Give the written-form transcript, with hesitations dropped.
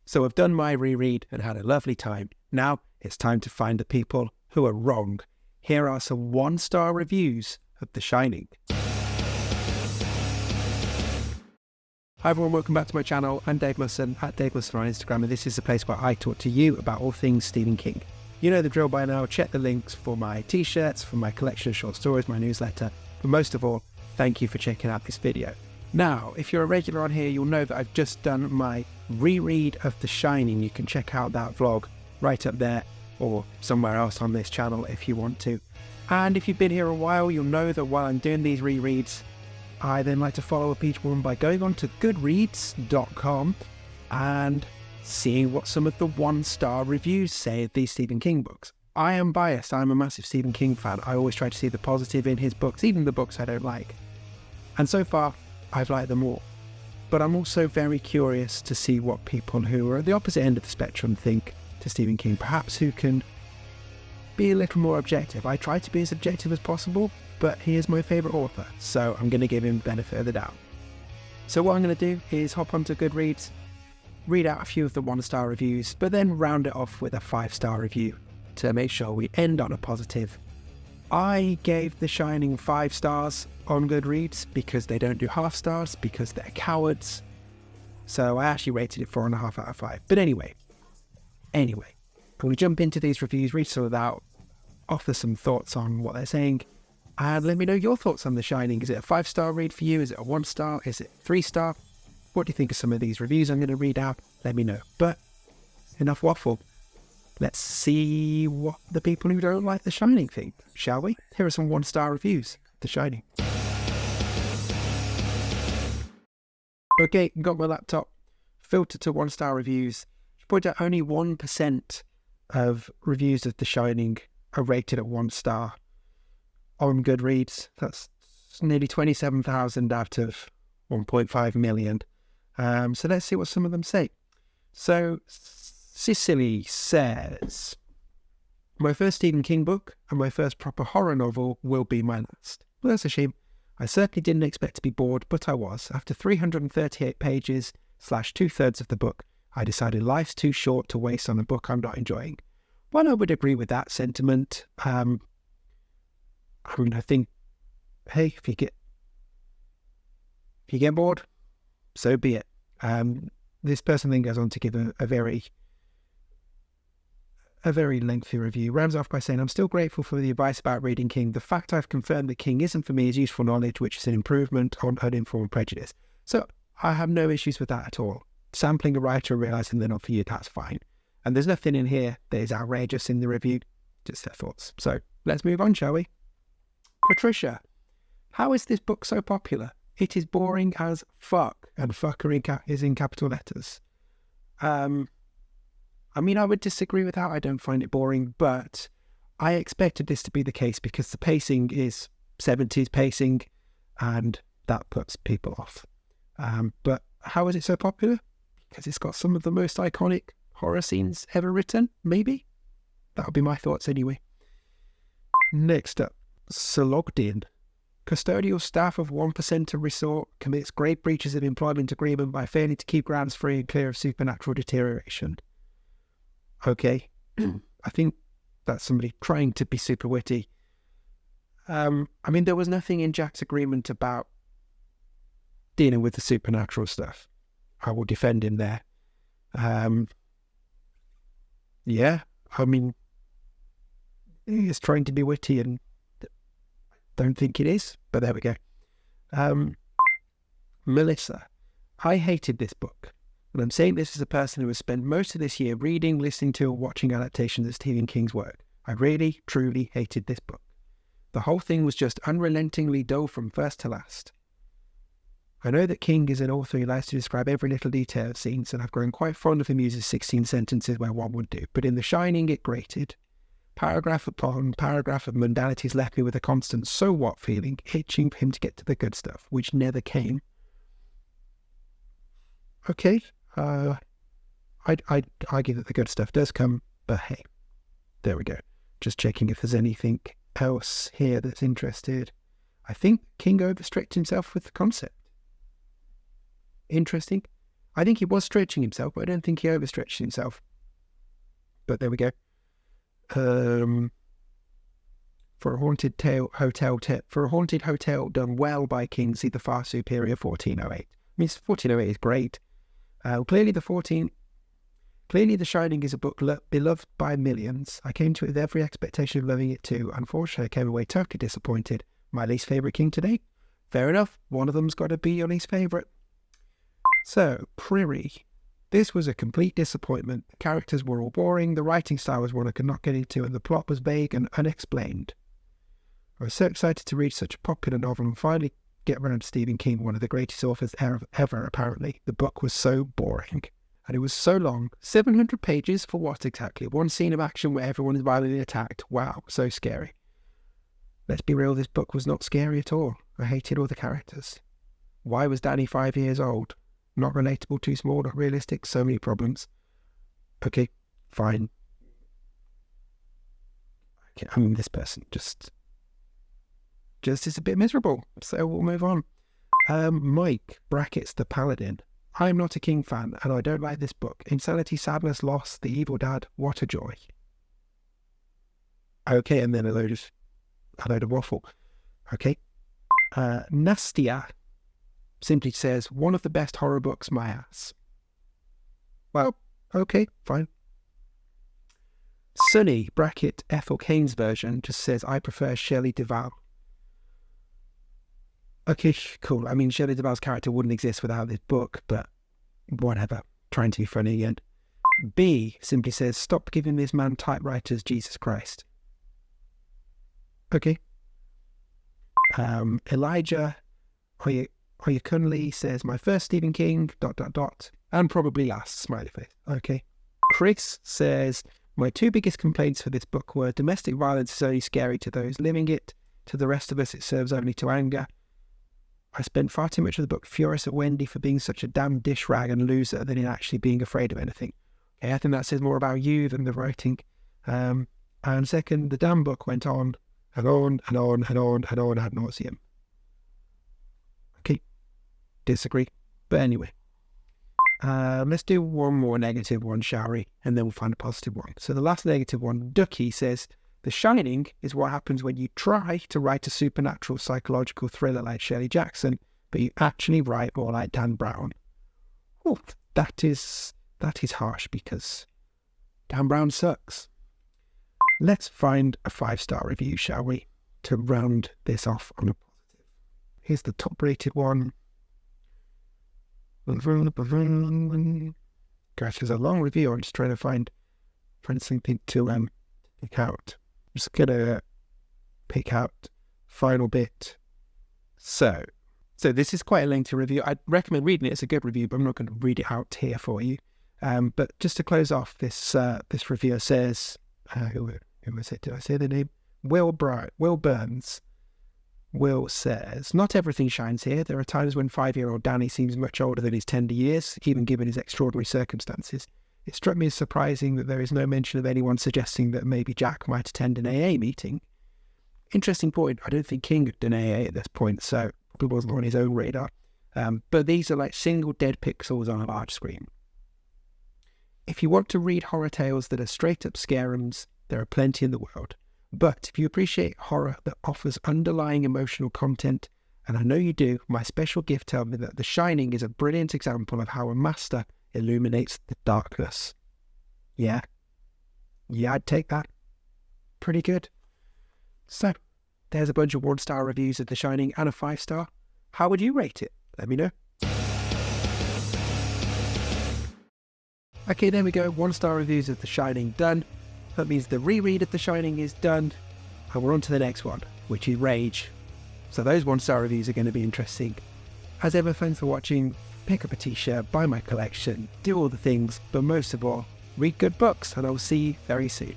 So I've done my reread and had a lovely time. Now it's time to find the people who are wrong. Here are some 1-star reviews of The Shining. Hi everyone, welcome back to my channel. I'm Dave Musson, at Dave Musson on Instagram, and this is the place where I talk to you about all things Stephen King. You know the drill by now. Check the links for my t-shirts, for my collection of short stories, my newsletter, but most of all, thank you for checking out this video. Now, if you're a regular on here, you'll know that I've just done my reread of The Shining. You can check out that vlog right up there or somewhere else on this channel if you want to. And if you've been here a while, you'll know that while I'm doing these rereads, I then like to follow up each one by going on to Goodreads.com and seeing what some of the 1-star reviews say of these Stephen King books. I am biased. I'm a massive Stephen King fan. I always try to see the positive in his books, even the books I don't like. And so far, I've liked them all. But I'm also very curious to see what people who are at the opposite end of the spectrum think to Stephen King, perhaps who can be a little more objective. I try to be as objective as possible, but he is my favourite author, so I'm going to give him the benefit of the doubt. So what I'm going to do is hop onto Goodreads, read out a few of the 1-star reviews, but then round it off with a 5-star review to make sure we end on a positive. I gave The Shining 5 stars on Goodreads because they don't do half stars, because they're cowards. So I actually rated it 4.5 out of 5. But anyway, I'm going to jump into these reviews, read some of that out, offer some thoughts on what they're saying, and let me know your thoughts on The Shining. Is it a 5-star read for you? Is it a 1-star? Is it 3-star? What do you think of some of these reviews I'm going to read out? Let me know. But enough waffle. Let's see what the people who don't like The Shining think, shall we? Here are some 1-star reviews of The Shining. Okay, got my laptop, filtered to 1-star reviews. Should point out only 1% of reviews of The Shining are rated at 1 star on Goodreads. That's nearly 27,000 out of 1.5 million. So let's see what some of them say. So Cicely says, my first Stephen King book and my first proper horror novel will be my last. Well, that's a shame. I certainly didn't expect to be bored, but I was. After 338 pages / 2/3 of the book, I decided life's too short to waste on a book I'm not enjoying. Well, I would agree with that sentiment. I think, hey, if you get bored, so be it. This person then goes on to give a very lengthy review. Rounds off by saying, I'm still grateful for the advice about reading King. The fact I've confirmed that King isn't for me is useful knowledge, which is an improvement on uninformed prejudice. So I have no issues with that at all. Sampling a writer and realising they're not for you, that's fine. And there's nothing in here that is outrageous in the review, just their thoughts. So let's move on, shall we? Patricia, how is this book so popular? It is boring as fuck, and fucker is in capital letters. I mean, I would disagree with that. I don't find it boring, but I expected this to be the case because the pacing is 70s pacing, and that puts people off. But how is it so popular? Because it's got some of the most iconic horror scenes ever written, maybe? That would be my thoughts anyway. Next up, Sologdin. Custodial staff of 1% resort commits grave breaches of employment agreement by failing to keep grounds free and clear of supernatural deterioration. Okay, I think that's somebody trying to be super witty. I mean, there was nothing in Jack's agreement about dealing with the supernatural stuff. I will defend him there. Yeah, I mean, he's trying to be witty and don't think it is, but there we go. Melissa, I hated this book. And I'm saying this as a person who has spent most of this year reading, listening to, and watching adaptations of Stephen King's work. I really, truly hated this book. The whole thing was just unrelentingly dull from first to last. I know that King is an author who likes to describe every little detail of scenes, and I've grown quite fond of him using 16 sentences where one would do, but in The Shining it grated. Paragraph upon paragraph of mundanities left me with a constant so what feeling, itching for him to get to the good stuff, which never came. Okay, I'd argue that the good stuff does come, but hey, there we go. Just checking if there's anything else here that's interested. I think King overstretched himself with the concept. Interesting. I think he was stretching himself, but I don't think he overstretched himself. But there we go. For a haunted hotel done well by King, see the far superior 1408. I mean, 1408 is great. Clearly, The Shining is a book beloved by millions. I came to it with every expectation of loving it too. Unfortunately, I came away totally disappointed. My least favourite King today? Fair enough. One of them's got to be your least favourite. So, Prairie. This was a complete disappointment. The characters were all boring, the writing style was one I could not get into, and the plot was vague and unexplained. I was so excited to read such a popular novel and finally get around to Stephen King, one of the greatest authors ever, apparently. The book was so boring. And it was so long. 700 pages for what exactly? One scene of action where everyone is violently attacked. Wow, so scary. Let's be real, this book was not scary at all. I hated all the characters. Why was Danny 5 years old? Not relatable, too small, not realistic, so many problems. Okay, fine. Okay, I mean, this person just is a bit miserable, so we'll move on. Mike, brackets, the Paladin. I'm not a King fan, and I don't like this book. Insanity, sadness, loss, the evil dad, what a joy. Okay, and then a load of waffle. Okay. Nastia simply says, one of the best horror books, my ass. Well, okay, fine. Sunny, bracket, Ethel Kane's version, just says, I prefer Shelley Duvall. Okay, cool. I mean, Shelley Duvall's character wouldn't exist without this book, but whatever. Trying to be funny again. B simply says, stop giving this man typewriters, Jesus Christ. Okay. Elijah Oyekun says, my first Stephen King, ... and probably last, smiley face. Okay. Chris says, my two biggest complaints for this book were domestic violence is only scary to those living it. To the rest of us, it serves only to anger. I spent far too much of the book furious at Wendy for being such a damn dish rag and loser than in actually being afraid of anything. Okay, I think that says more about you than the writing. And second, the damn book went on and on and on and on and on ad nauseum. Okay, disagree. But anyway, let's do one more negative one, shall we? And then we'll find a positive one. So the last negative one, Ducky says, The Shining is what happens when you try to write a supernatural psychological thriller like Shirley Jackson, but you actually write more like Dan Brown. Oh, that is harsh because Dan Brown sucks. Let's find a 5-star review, shall we, to round this off on a positive. Here's the top-rated one. Gosh, there's a long review. I'm just trying to find something to pick out. I'm just going to pick out final bit. So this is quite a lengthy review. I'd recommend reading it. It's a good review, but I'm not going to read it out here for you. But just to close off, this reviewer says, who was it? Did I say the name? Will Burns. Will says, not everything shines here. There are times when 5-year-old Danny seems much older than his tender years, even given his extraordinary circumstances. It struck me as surprising that there is no mention of anyone suggesting that maybe Jack might attend an AA meeting. Interesting point. I don't think King had done AA at this point, so probably wasn't on his own radar. But these are like single dead pixels on a large screen. If you want to read horror tales that are straight up scareums, there are plenty in the world. But if you appreciate horror that offers underlying emotional content, and I know you do, my special gift tells me that The Shining is a brilliant example of how a master illuminates the darkness. Yeah, I'd take that. Pretty good. So, there's a bunch of 1-star reviews of The Shining and a 5-star. How would you rate it? Let me know. Okay, there we go. 1-star reviews of The Shining done. That means the reread of The Shining is done. And we're on to the next one, which is Rage. So those 1-star reviews are going to be interesting. As ever, thanks for watching. Pick up a t-shirt, buy my collection, do all the things, but most of all, read good books, and I will see you very soon.